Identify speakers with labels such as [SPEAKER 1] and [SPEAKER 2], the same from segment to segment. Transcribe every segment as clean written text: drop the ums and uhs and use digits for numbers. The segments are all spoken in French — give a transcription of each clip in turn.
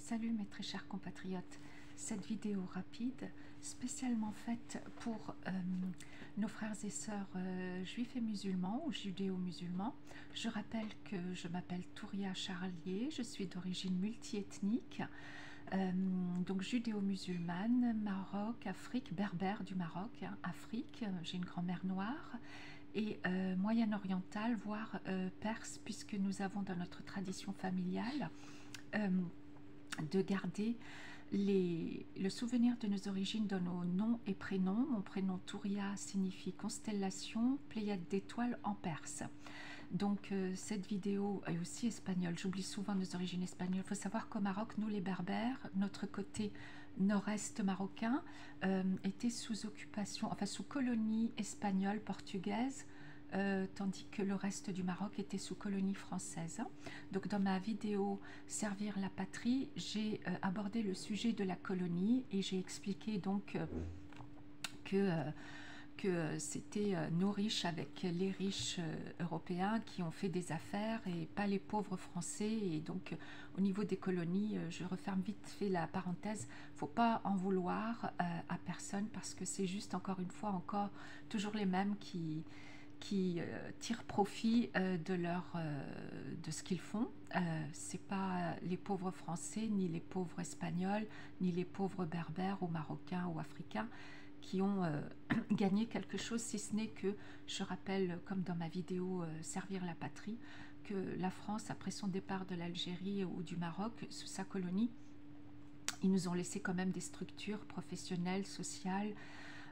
[SPEAKER 1] Salut mes très chers compatriotes, cette vidéo rapide, spécialement faite pour nos frères et sœurs juifs et musulmans ou judéo-musulmans. Je rappelle que je m'appelle Touria Charlier, je suis d'origine multiethnique, donc judéo-musulmane, Maroc, Afrique, berbère du Maroc, Afrique, j'ai une grand-mère noire, et moyen-orientale, voire perse, puisque nous avons dans notre tradition familiale de garder le souvenir de nos origines dans nos noms et prénoms. Mon prénom Touria signifie constellation, pléiade d'étoiles en perse. Donc cette vidéo est aussi espagnole, j'oublie souvent nos origines espagnoles. Il faut savoir qu'au Maroc, nous les berbères, notre côté nord-est marocain était sous occupation, enfin sous colonie espagnole, portugaise, tandis que le reste du Maroc était sous colonie française. Donc dans ma vidéo Servir la patrie, j'ai abordé le sujet de la colonie et j'ai expliqué donc que c'était nos riches avec les riches européens qui ont fait des affaires et pas les pauvres français. Et donc au niveau des colonies, je referme vite fait la parenthèse, faut pas en vouloir à personne, parce que c'est juste encore toujours les mêmes qui tirent profit de ce qu'ils font. C'est pas les pauvres français, ni les pauvres espagnols, ni les pauvres berbères ou marocains ou africains qui ont gagné quelque chose, si ce n'est que, je rappelle, comme dans ma vidéo Servir la patrie, que la France, après son départ de l'Algérie ou du Maroc, sous sa colonie, ils nous ont laissé quand même des structures professionnelles, sociales,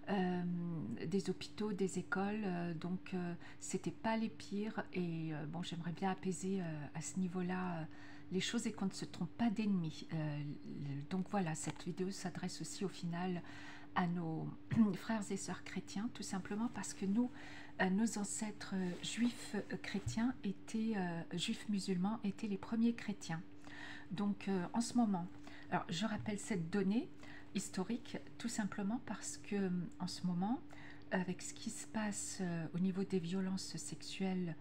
[SPEAKER 1] des hôpitaux, des écoles, donc c'était pas les pires. Et bon, j'aimerais bien apaiser à ce niveau-là les choses et qu'on ne se trompe pas d'ennemis. Donc voilà, cette vidéo s'adresse aussi au final à nos frères et sœurs chrétiens, tout simplement parce que nous, nos ancêtres juifs chrétiens juifs musulmans étaient les premiers chrétiens. Donc en ce moment, alors je rappelle cette donnée historique tout simplement parce que en ce moment, avec ce qui se passe au niveau des violences sexuelles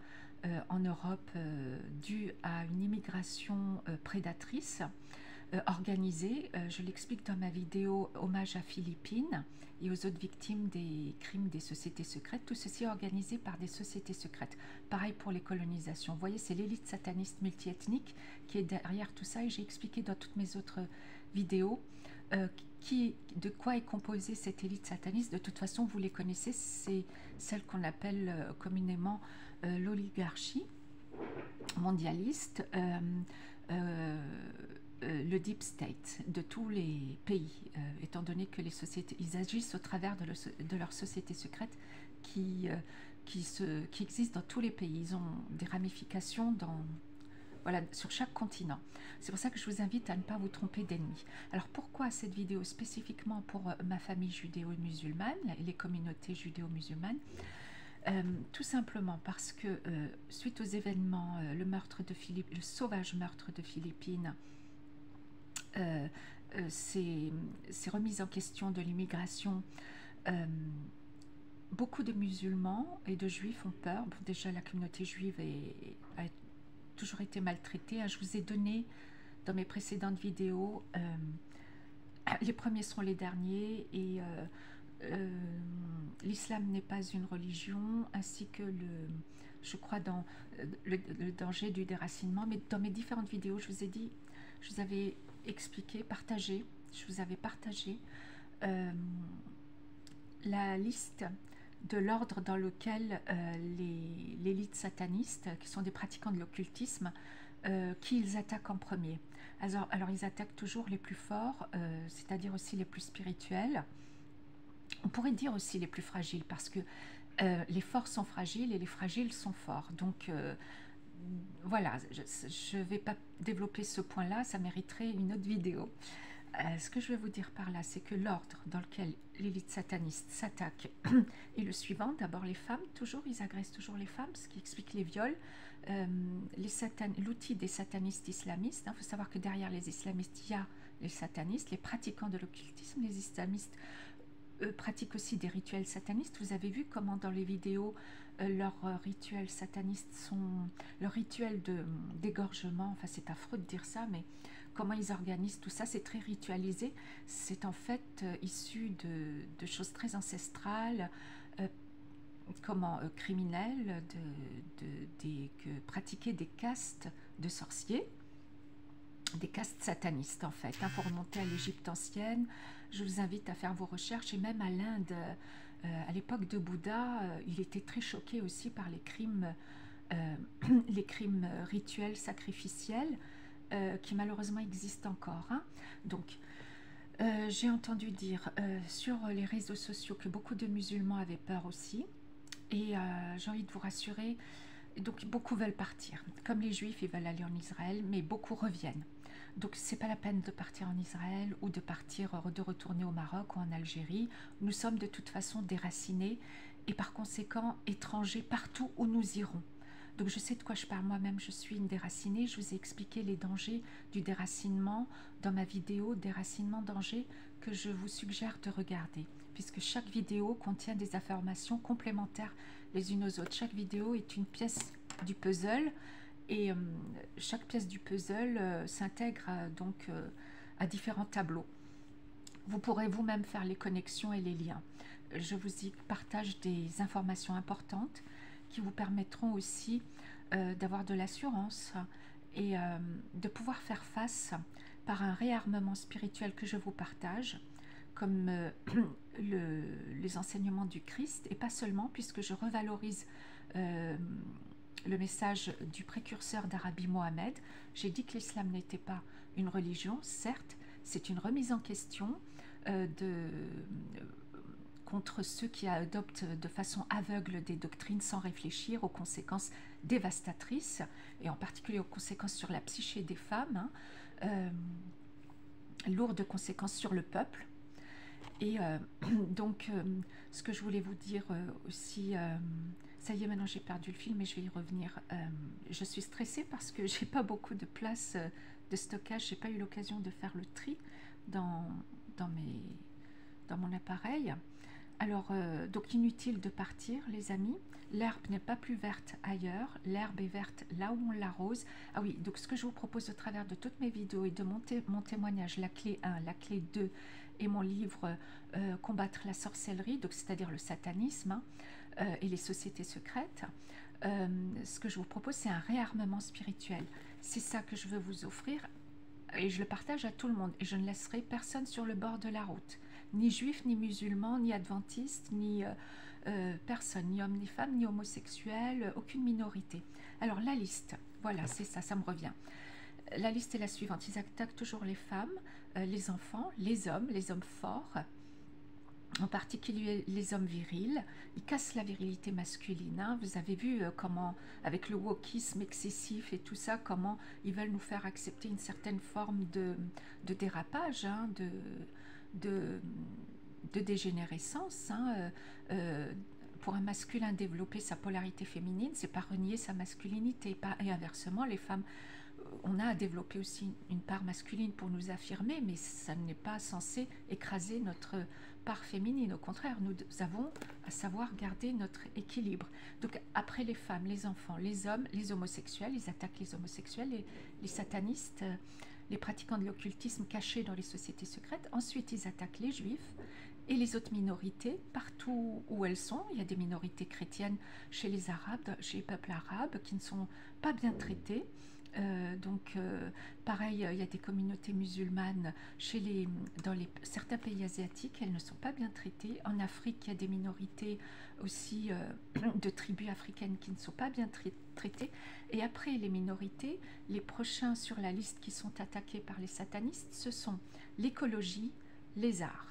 [SPEAKER 1] en Europe dues à une immigration prédatrice, organisée, je l'explique dans ma vidéo Hommage à Philippines et aux autres victimes des crimes des sociétés secrètes. Tout ceci est organisé par des sociétés secrètes. Pareil pour les colonisations. Vous voyez, c'est l'élite sataniste multiethnique qui est derrière tout ça, et j'ai expliqué dans toutes mes autres vidéos de quoi est composée cette élite sataniste. De toute façon, vous les connaissez, c'est celle qu'on appelle communément l'oligarchie mondialiste, le deep state de tous les pays, étant donné que les sociétés, ils agissent au travers de leurs sociétés secrètes qui existent dans tous les pays. Ils ont des ramifications voilà, sur chaque continent. C'est pour ça que je vous invite à ne pas vous tromper d'ennemis. Alors pourquoi cette vidéo spécifiquement pour ma famille judéo-musulmane et les communautés judéo-musulmanes? Tout simplement parce que suite aux événements, le sauvage meurtre de Philippines, ces remises en question de l'immigration, beaucoup de musulmans et de juifs ont peur. Bon, déjà la communauté juive a toujours été maltraitée. Je vous ai donné dans mes précédentes vidéos, les premiers sont les derniers, et l'islam n'est pas une religion, ainsi que je crois dans le danger du déracinement. Mais dans mes différentes vidéos, je vous avais expliqué, je vous avais partagé la liste de l'ordre dans lequel l'élite sataniste, qui sont des pratiquants de l'occultisme, qui ils attaquent en premier. Alors ils attaquent toujours les plus forts, c'est-à-dire aussi les plus spirituels. On pourrait dire aussi les plus fragiles, parce que les forts sont fragiles et les fragiles sont forts. Donc voilà, je ne vais pas développer ce point-là, ça mériterait une autre vidéo. Ce que je vais vous dire par là, c'est que l'ordre dans lequel l'élite sataniste s'attaque est le suivant. D'abord les femmes, ils agressent toujours les femmes, ce qui explique les viols. L'outil des satanistes islamistes, il faut savoir que derrière les islamistes, il y a les satanistes, les pratiquants de l'occultisme. Les islamistes pratiquent aussi des rituels satanistes. Vous avez vu comment dans les vidéos, leurs rituels satanistes sont... Leur rituel d'égorgement, enfin c'est affreux de dire ça, mais comment ils organisent tout ça. C'est très ritualisé. C'est en fait issu de choses très ancestrales, euh, criminelles, que pratiquaient des castes de sorciers, des castes satanistes en fait. Hein, pour remonter à l'Égypte ancienne, je vous invite à faire vos recherches, et même à l'Inde. À l'époque de Bouddha, il était très choqué aussi par euh, les crimes rituels, sacrificiels, qui malheureusement existent encore. Hein. Donc, j'ai entendu dire sur les réseaux sociaux que beaucoup de musulmans avaient peur aussi. Et j'ai envie de vous rassurer, donc beaucoup veulent partir. Comme les juifs, ils veulent aller en Israël, mais beaucoup reviennent. Donc c'est pas la peine de partir en Israël ou de retourner au Maroc ou en Algérie. Nous sommes de toute façon déracinés et par conséquent étrangers partout où nous irons. Donc je sais de quoi je parle moi-même, je suis une déracinée. Je vous ai expliqué les dangers du déracinement dans ma vidéo Déracinement danger, que je vous suggère de regarder, puisque chaque vidéo contient des informations complémentaires les unes aux autres. Chaque vidéo est une pièce du puzzle, et chaque pièce du puzzle s'intègre donc à différents tableaux. Vous pourrez vous-même faire les connexions et les liens. Je vous y partage des informations importantes qui vous permettront aussi d'avoir de l'assurance et de pouvoir faire face par un réarmement spirituel que je vous partage, comme les enseignements du Christ, et pas seulement, puisque je revalorise le message du précurseur d'Arabie Mohamed. J'ai dit que l'islam n'était pas une religion, certes, c'est une remise en question contre ceux qui adoptent de façon aveugle des doctrines sans réfléchir aux conséquences dévastatrices, et en particulier aux conséquences sur la psyché des femmes, hein, lourdes conséquences sur le peuple. Et donc, ce que je voulais vous dire aussi, ça y est, maintenant j'ai perdu le fil, mais je vais y revenir. Je suis stressée parce que j'ai pas beaucoup de place de stockage, j'ai pas eu l'occasion de faire le tri dans mon appareil. Alors, donc inutile de partir, les amis. L'herbe n'est pas plus verte ailleurs, l'herbe est verte là où on l'arrose. Ah oui, donc ce que je vous propose au travers de toutes mes vidéos et de mon témoignage, la clé 1, la clé 2 et mon livre Combattre la sorcellerie, donc c'est-à-dire le satanisme, hein, et les sociétés secrètes, ce que je vous propose, c'est un réarmement spirituel. C'est ça que je veux vous offrir, et je le partage à tout le monde, et je ne laisserai personne sur le bord de la route, ni juif, ni musulman, ni adventiste, ni personne, ni homme, ni femme, ni homosexuel, aucune minorité. Alors la liste, voilà, c'est ça, ça me revient. La liste est la suivante: ils attaquent toujours les femmes, les enfants, les hommes forts, en particulier les hommes virils. Ils cassent la virilité masculine. Hein. Vous avez vu comment, avec le wokisme excessif et tout ça, comment ils veulent nous faire accepter une certaine forme de dérapage, hein, de dégénérescence. Hein. Pour un masculin développer sa polarité féminine, c'est pas renier sa masculinité. Et inversement, les femmes, on a à développer aussi une part masculine pour nous affirmer, mais ça n'est pas censé écraser notre part féminine. Au contraire, nous avons à savoir garder notre équilibre. Donc après les femmes, les enfants, les hommes, les homosexuels, ils attaquent les homosexuels, les satanistes, les pratiquants de l'occultisme cachés dans les sociétés secrètes. Ensuite, ils attaquent les juifs et les autres minorités, partout où elles sont. Il y a des minorités chrétiennes chez les Arabes, chez les peuples arabes, qui ne sont pas bien traités. Pareil, il y a des communautés musulmanes dans certains pays asiatiques, elles ne sont pas bien traitées. En Afrique, il y a des minorités aussi de tribus africaines qui ne sont pas bien traitées. Et après les minorités, les prochains sur la liste qui sont attaqués par les satanistes, ce sont l'écologie, les arts.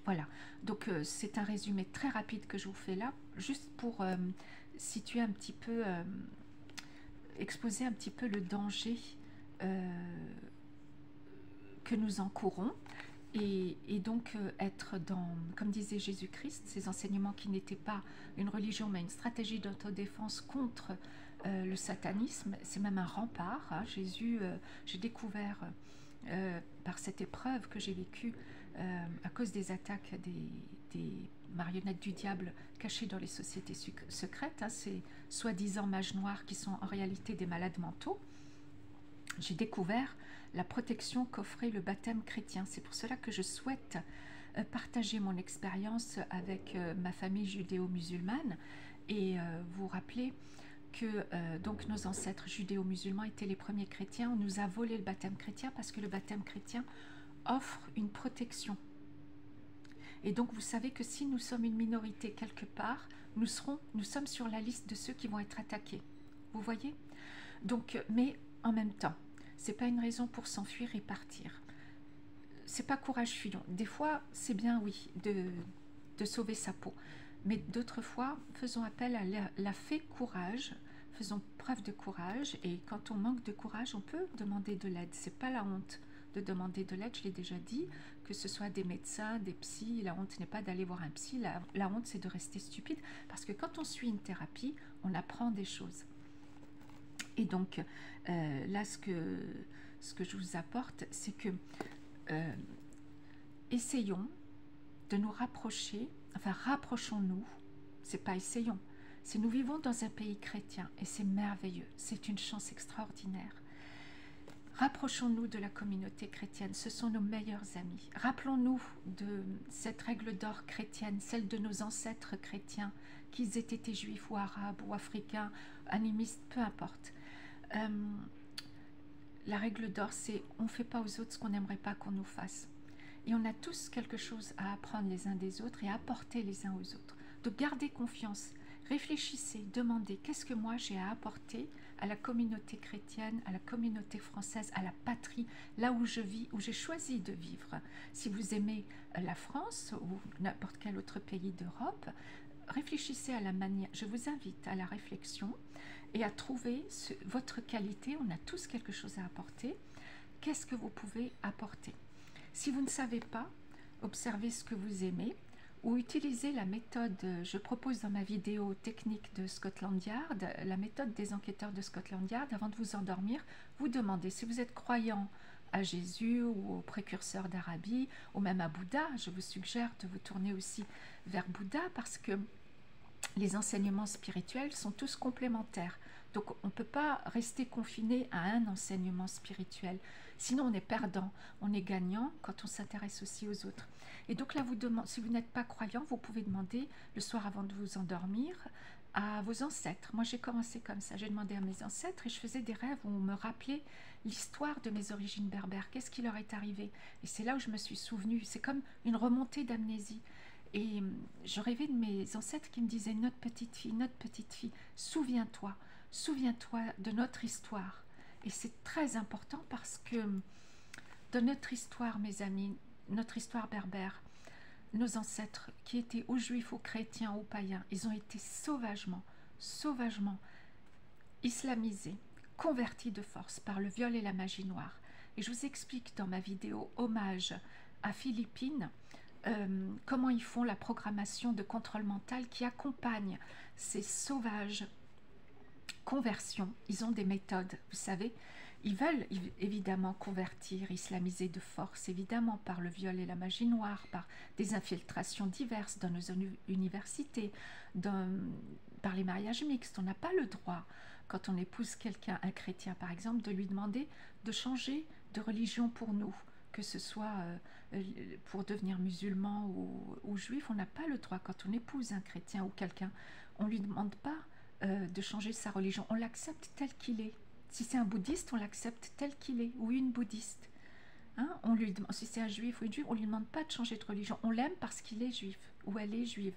[SPEAKER 1] Voilà, donc c'est un résumé très rapide que je vous fais là, juste pour situer un petit peu, exposer un petit peu le danger que nous encourons, et donc être dans, comme disait Jésus-Christ, ces enseignements qui n'étaient pas une religion mais une stratégie d'autodéfense contre le satanisme. C'est même un rempart. Hein. Jésus, j'ai découvert par cette épreuve que j'ai vécue à cause des attaques des marionnettes du diable cachées dans les sociétés secrètes, hein, ces soi-disant mages noirs qui sont en réalité des malades mentaux. j'ai découvert la protection qu'offrait le baptême chrétien. C'est pour cela que je souhaite partager mon expérience avec ma famille judéo-musulmane et vous rappeler que donc nos ancêtres judéo-musulmans étaient les premiers chrétiens. On nous a volé le baptême chrétien parce que le baptême chrétien offre une protection. Et donc vous savez que si nous sommes une minorité quelque part, nous sommes sur la liste de ceux qui vont être attaqués. Vous voyez? Donc, mais en même temps, c'est pas une raison pour s'enfuir et partir. C'est pas courage fuyons. Des fois, c'est bien, oui, de sauver sa peau. Mais d'autres fois, faisons appel à la fée courage, faisons preuve de courage. Et quand on manque de courage, on peut demander de l'aide. C'est pas la honte de demander de l'aide, je l'ai déjà dit, que ce soit des médecins, des psys. La honte n'est pas d'aller voir un psy, la honte c'est de rester stupide. Parce que quand on suit une thérapie, on apprend des choses. Et donc, là, ce que je vous apporte, c'est que essayons de nous rapprocher, enfin rapprochons-nous, c'est pas essayons, c'est nous vivons dans un pays chrétien et c'est merveilleux, c'est une chance extraordinaire. Rapprochons-nous de la communauté chrétienne, ce sont nos meilleurs amis. Rappelons-nous de cette règle d'or chrétienne, celle de nos ancêtres chrétiens, qu'ils aient été juifs ou arabes ou africains, animistes, peu importe. La règle d'or, c'est on ne fait pas aux autres ce qu'on n'aimerait pas qu'on nous fasse. Et on a tous quelque chose à apprendre les uns des autres et à apporter les uns aux autres. Donc gardez confiance, réfléchissez, demandez qu'est-ce que moi j'ai à apporter à la communauté chrétienne, à la communauté française, à la patrie, là où je vis, où j'ai choisi de vivre. Si vous aimez la France ou n'importe quel autre pays d'Europe, réfléchissez à la manière, je vous invite à la réflexion et à trouver votre qualité. On a tous quelque chose à apporter. Qu'est-ce que vous pouvez apporter? Si vous ne savez pas, observez ce que vous aimez ou utilisez la méthode, je propose dans ma vidéo technique de Scotland Yard, la méthode des enquêteurs de Scotland Yard. Avant de vous endormir, vous demandez si vous êtes croyant à Jésus ou au précurseur d'Arabie ou même à Bouddha. Je vous suggère de vous tourner aussi vers Bouddha parce que les enseignements spirituels sont tous complémentaires. Donc on ne peut pas rester confiné à un enseignement spirituel. Sinon on est perdant, on est gagnant quand on s'intéresse aussi aux autres. Et donc là, si vous n'êtes pas croyant, vous pouvez demander le soir avant de vous endormir à vos ancêtres. Moi j'ai commencé comme ça, j'ai demandé à mes ancêtres et je faisais des rêves où on me rappelait l'histoire de mes origines berbères, qu'est-ce qui leur est arrivé. Et c'est là où je me suis souvenue, c'est comme une remontée d'amnésie. Et je rêvais de mes ancêtres qui me disaient notre petite fille, souviens-toi de notre histoire. Et c'est très important parce que dans notre histoire, mes amis, notre histoire berbère, nos ancêtres qui étaient aux juifs, aux chrétiens, aux païens, ils ont été sauvagement islamisés, convertis de force par le viol et la magie noire. Et je vous explique dans ma vidéo hommage à Philippines comment ils font la programmation de contrôle mental qui accompagne ces sauvages conversions. Ils ont des méthodes, vous savez. Ils veulent évidemment convertir, islamiser de force, évidemment par le viol et la magie noire, par des infiltrations diverses dans nos universités, par les mariages mixtes. On n'a pas le droit, quand on épouse quelqu'un, un chrétien par exemple, de lui demander de changer de religion pour nous. Que ce soit pour devenir musulman ou juif, on n'a pas le droit. Quand on épouse un chrétien ou quelqu'un, on ne lui demande pas de changer sa religion. On l'accepte tel qu'il est. Si c'est un bouddhiste, on l'accepte tel qu'il est, ou une bouddhiste. Hein, si c'est un juif ou une juive, on ne lui demande pas de changer de religion. On l'aime parce qu'il est juif ou elle est juive.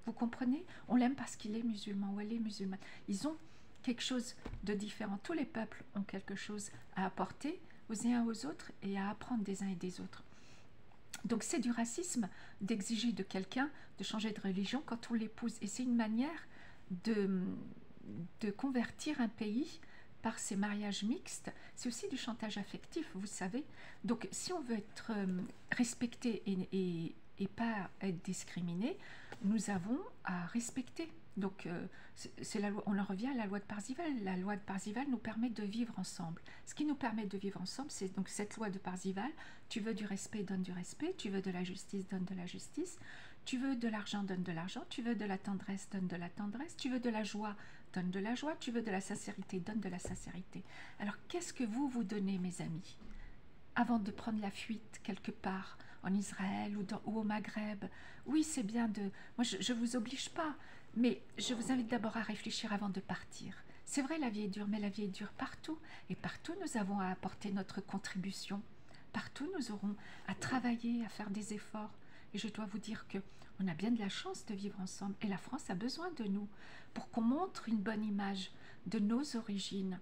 [SPEAKER 1] Vous comprenez? On l'aime parce qu'il est musulman ou elle est musulmane. Ils ont quelque chose de différent. Tous les peuples ont quelque chose à apporter aux uns aux autres et à apprendre des uns et des autres. Donc c'est du racisme d'exiger de quelqu'un de changer de religion quand on l'épouse. Et c'est une manière de convertir un pays par ces mariages mixtes. C'est aussi du chantage affectif, vous savez. Donc si on veut être respecté et pas être discriminé, nous avons à respecter. Donc c'est la loi, on en revient à la loi de Parzival. La loi de Parzival nous permet de vivre ensemble. Ce qui nous permet de vivre ensemble, c'est donc cette loi de Parzival. Tu veux du respect, donne du respect. Tu veux de la justice, donne de la justice. Tu veux de l'argent, donne de l'argent. Tu veux de la tendresse, donne de la tendresse. Tu veux de la joie, donne de la joie. Tu veux de la sincérité, donne de la sincérité. Alors, qu'est-ce que vous donnez, mes amis, avant de prendre la fuite quelque part en Israël ou au Maghreb? Oui, c'est bien de... Moi, je ne vous oblige pas, mais je vous invite d'abord à réfléchir avant de partir. C'est vrai, la vie est dure, mais la vie est dure partout. Et partout, nous avons à apporter notre contribution. Partout, nous aurons à travailler, à faire des efforts. Et je dois vous dire que on a bien de la chance de vivre ensemble. Et la France a besoin de nous pour qu'on montre une bonne image de nos origines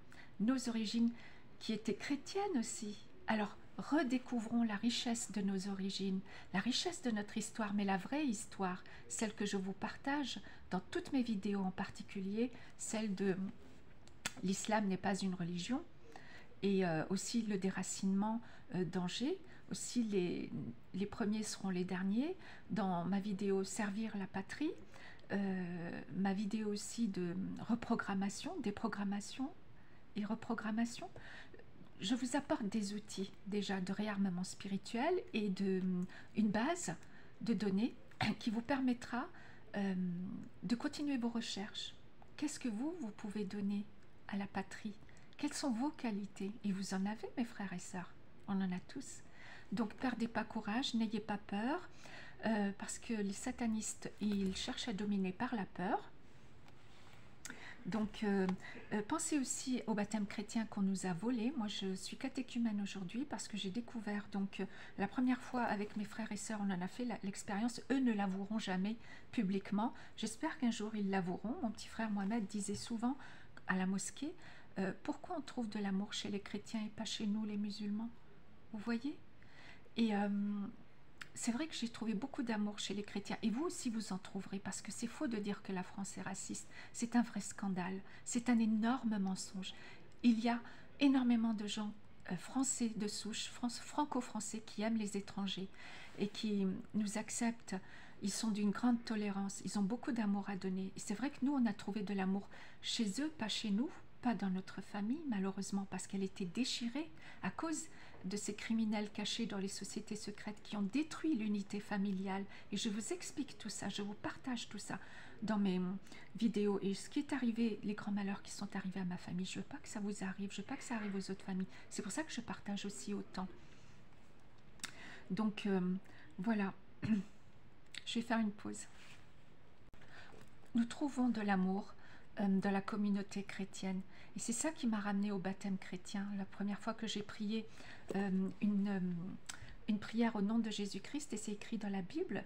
[SPEAKER 1] qui étaient chrétiennes aussi. Alors, redécouvrons la richesse de nos origines, la richesse de notre histoire, mais la vraie histoire, celle que je vous partage dans toutes mes vidéos, en particulier celle de l'islam n'est pas une religion, et aussi le déracinement d'Angers, aussi les premiers seront les derniers, dans ma vidéo Servir la patrie, ma vidéo aussi de reprogrammation, déprogrammation et reprogrammation. Je vous apporte des outils déjà de réarmement spirituel et une base de données qui vous permettra de continuer vos recherches. Qu'est-ce que vous pouvez donner à la patrie? Quelles sont vos qualités? Et vous en avez, mes frères et sœurs, on en a tous. Donc, perdez pas courage, n'ayez pas peur, parce que les satanistes, ils cherchent à dominer par la peur. Donc, pensez aussi au baptême chrétien qu'on nous a volé. Moi, je suis catéchumène aujourd'hui parce que j'ai découvert, donc, la première fois avec mes frères et sœurs, on en a fait l'expérience. Eux ne l'avoueront jamais publiquement. J'espère qu'un jour, ils l'avoueront. Mon petit frère Mohamed disait souvent à la mosquée, pourquoi on trouve de l'amour chez les chrétiens et pas chez nous, les musulmans? Vous voyez? Et c'est vrai que j'ai trouvé beaucoup d'amour chez les chrétiens, et vous aussi vous en trouverez, parce que c'est faux de dire que la France est raciste. C'est un vrai scandale, c'est un énorme mensonge. Il y a énormément de gens français de souche, franco-français, qui aiment les étrangers et qui nous acceptent. Ils sont d'une grande tolérance, ils ont beaucoup d'amour à donner. Et c'est vrai que nous, on a trouvé de l'amour chez eux, pas chez nous, pas dans notre famille, malheureusement, parce qu'elle était déchirée à cause de ces criminels cachés dans les sociétés secrètes qui ont détruit l'unité familiale. Et je vous explique tout ça, je vous partage tout ça dans mes vidéos. Et ce qui est arrivé, les grands malheurs qui sont arrivés à ma famille, je ne veux pas que ça vous arrive, je ne veux pas que ça arrive aux autres familles. C'est pour ça que je partage aussi autant. Donc, voilà. Je vais faire une pause. Nous trouvons de l'amour dans la communauté chrétienne. Et c'est ça qui m'a ramené au baptême chrétien. La première fois que j'ai prié une prière au nom de Jésus-Christ, et c'est écrit dans la Bible,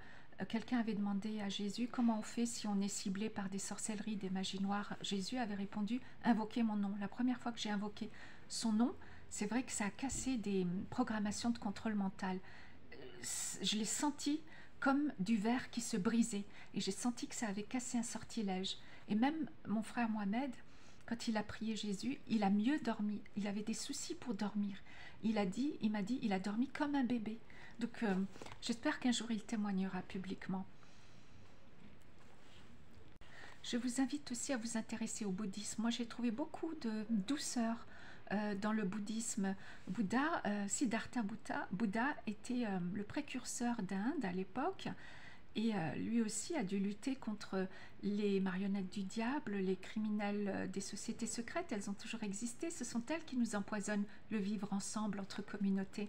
[SPEAKER 1] quelqu'un avait demandé à Jésus comment on fait si on est ciblé par des sorcelleries, des magies noires. Jésus avait répondu, invoquez mon nom. La première fois que j'ai invoqué son nom, c'est vrai que ça a cassé des programmations de contrôle mental. Je l'ai senti comme du verre qui se brisait, et j'ai senti que ça avait cassé un sortilège. Et même mon frère Mohamed, quand il a prié Jésus, il a mieux dormi. Il avait des soucis pour dormir. Il m'a dit, il a dormi comme un bébé. Donc, j'espère qu'un jour il témoignera publiquement. Je vous invite aussi à vous intéresser au bouddhisme. Moi, j'ai trouvé beaucoup de douceur dans le bouddhisme. Siddhartha Bouddha était le précurseur d'Inde à l'époque. Et lui aussi a dû lutter contre les marionnettes du diable, les criminels des sociétés secrètes. Elles ont toujours existé. Ce sont elles qui nous empoisonnent le vivre ensemble entre communautés.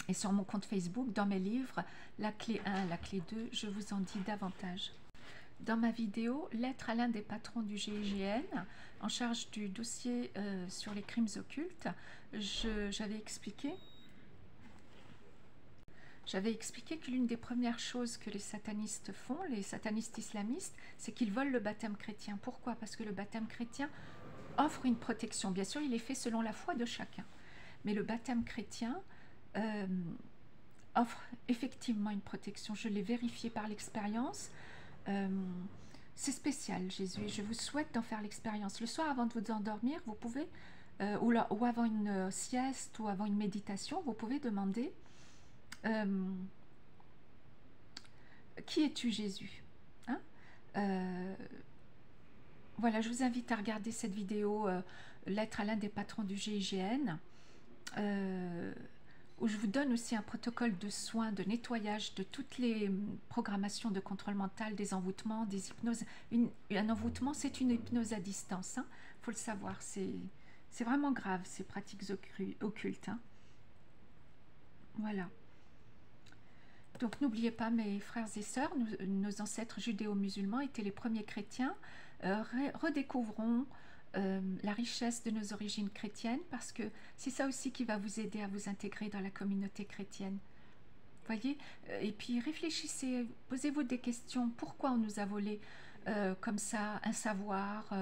[SPEAKER 1] Et sur mon compte Facebook, dans mes livres, la clé 1, la clé 2, je vous en dis davantage. Dans ma vidéo, lettre à l'un des patrons du GIGN, en charge du dossier sur les crimes occultes, j'avais expliqué que l'une des premières choses que les satanistes font, les satanistes islamistes, c'est qu'ils volent le baptême chrétien. Pourquoi? Parce que le baptême chrétien offre une protection. Bien sûr, il est fait selon la foi de chacun. Mais le baptême chrétien offre effectivement une protection. Je l'ai vérifié par l'expérience. C'est spécial, Jésus, et je vous souhaite d'en faire l'expérience. Le soir, avant de vous endormir, vous pouvez, ou avant une sieste, ou avant une méditation, vous pouvez demander qui es-tu, Jésus, hein? Voilà, je vous invite à regarder cette vidéo, lettre à l'un des patrons du GIGN, où je vous donne aussi un protocole de soins, de nettoyage de toutes les programmations de contrôle mental, des envoûtements, des hypnoses. Un envoûtement, c'est une hypnose à distance, hein. Faut le savoir, c'est vraiment grave, ces pratiques occultes, hein. Voilà. Donc n'oubliez pas, mes frères et sœurs, nos ancêtres judéo-musulmans étaient les premiers chrétiens. Redécouvrons la richesse de nos origines chrétiennes, parce que c'est ça aussi qui va vous aider à vous intégrer dans la communauté chrétienne. Voyez, et puis réfléchissez, posez-vous des questions. Pourquoi on nous a volé comme ça un savoir,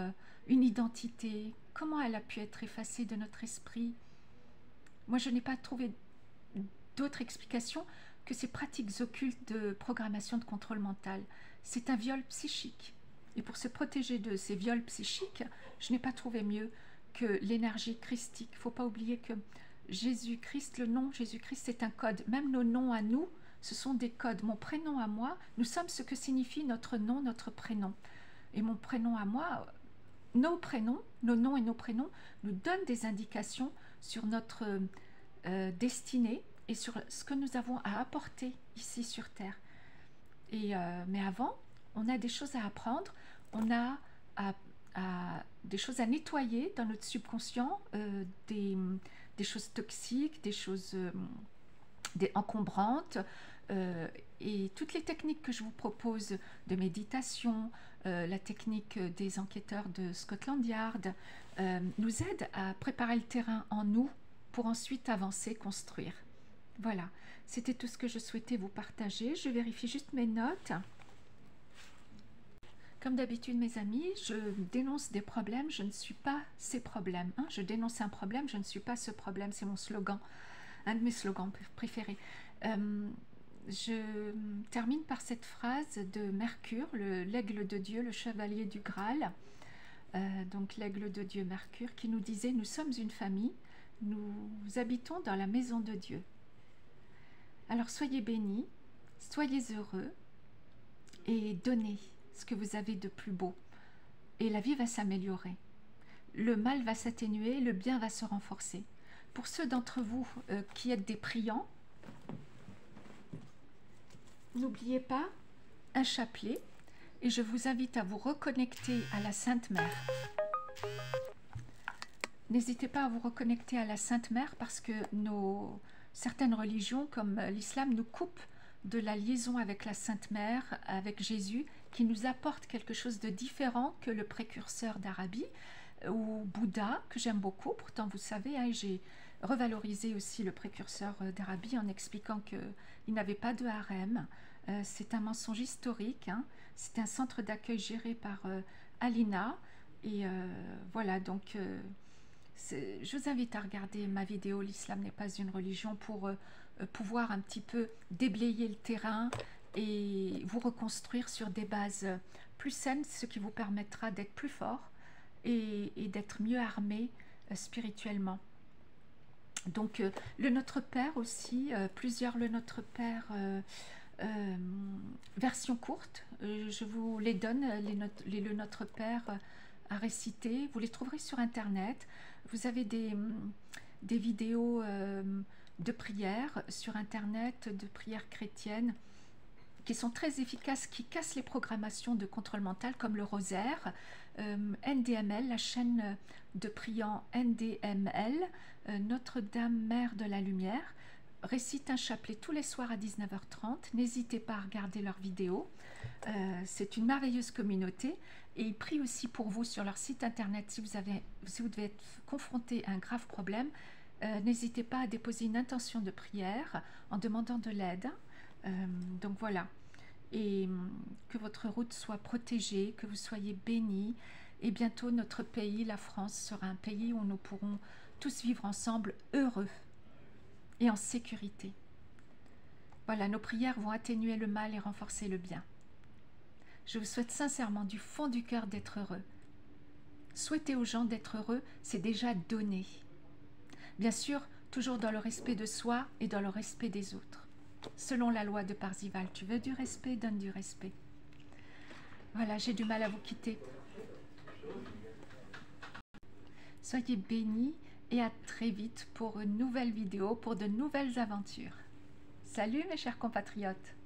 [SPEAKER 1] une identité? Comment elle a pu être effacée de notre esprit? Moi, je n'ai pas trouvé d'autre explication que ces pratiques occultes de programmation de contrôle mental. C'est un viol psychique. Et pour se protéger de ces viols psychiques, je n'ai pas trouvé mieux que l'énergie christique. Il ne faut pas oublier que Jésus-Christ, le nom Jésus-Christ, c'est un code. Même nos noms à nous, ce sont des codes. Mon prénom à moi, nous sommes ce que signifie notre nom, notre prénom. Et mon prénom à moi, nos prénoms, nos noms et nos prénoms nous donnent des indications sur notre destinée et sur ce que nous avons à apporter ici sur Terre. Mais avant, on a des choses à apprendre, on a des choses à nettoyer dans notre subconscient, des choses toxiques, des choses encombrantes, et toutes les techniques que je vous propose de méditation, la technique des enquêteurs de Scotland Yard, nous aident à préparer le terrain en nous pour ensuite avancer, construire. Voilà, c'était tout ce que je souhaitais vous partager. Je vérifie juste mes notes. Comme d'habitude, mes amis, je dénonce des problèmes, je ne suis pas ces problèmes, hein. Je dénonce un problème, je ne suis pas ce problème, c'est mon slogan, un de mes slogans préférés. Je termine par cette phrase de Mercure, l'aigle de Dieu, le chevalier du Graal, donc l'aigle de Dieu Mercure, qui nous disait « Nous sommes une famille, nous habitons dans la maison de Dieu ». Alors soyez bénis, soyez heureux et donnez ce que vous avez de plus beau. Et la vie va s'améliorer. Le mal va s'atténuer, le bien va se renforcer. Pour ceux d'entre vous qui êtes des priants, n'oubliez pas un chapelet et je vous invite à vous reconnecter à la Sainte Mère. N'hésitez pas à vous reconnecter à la Sainte Mère parce que certaines religions comme l'islam nous coupent de la liaison avec la Sainte Mère, avec Jésus, qui nous apporte quelque chose de différent que le précurseur d'Arabie ou Bouddha, que j'aime beaucoup. Pourtant, vous savez, hein, j'ai revalorisé aussi le précurseur d'Arabie en expliquant qu'il n'avait pas de harem. C'est un mensonge historique, hein. C'est un centre d'accueil géré par Alina. Et voilà, donc je vous invite à regarder ma vidéo « L'islam n'est pas une religion » pour pouvoir un petit peu déblayer le terrain et vous reconstruire sur des bases plus saines, ce qui vous permettra d'être plus fort et d'être mieux armé spirituellement. Donc le Notre Père aussi, plusieurs le Notre Père version courte, je vous les donne, le Notre Père à réciter, vous les trouverez sur internet. Vous avez des vidéos de prières sur internet, de prières chrétiennes qui sont très efficaces, qui cassent les programmations de contrôle mental comme le rosaire. NDML, la chaîne de priants NDML, Notre-Dame Mère de la Lumière, récite un chapelet tous les soirs à 19h30. N'hésitez pas à regarder leurs vidéos. C'est une merveilleuse communauté et ils prient aussi pour vous sur leur site internet. Si vous devez être confronté à un grave problème, n'hésitez pas à déposer une intention de prière en demandant de l'aide. Donc voilà, et que votre route soit protégée, que vous soyez bénis, et bientôt notre pays, la France, sera un pays où nous pourrons tous vivre ensemble heureux et en sécurité. Voilà, nos prières vont atténuer le mal et renforcer le bien. Je vous souhaite sincèrement du fond du cœur d'être heureux. Souhaiter aux gens d'être heureux, c'est déjà donner. Bien sûr, toujours dans le respect de soi et dans le respect des autres. Selon la loi de Parzival, tu veux du respect, donne du respect. Voilà, j'ai du mal à vous quitter. Soyez bénis et à très vite pour une nouvelle vidéo, pour de nouvelles aventures. Salut mes chers compatriotes!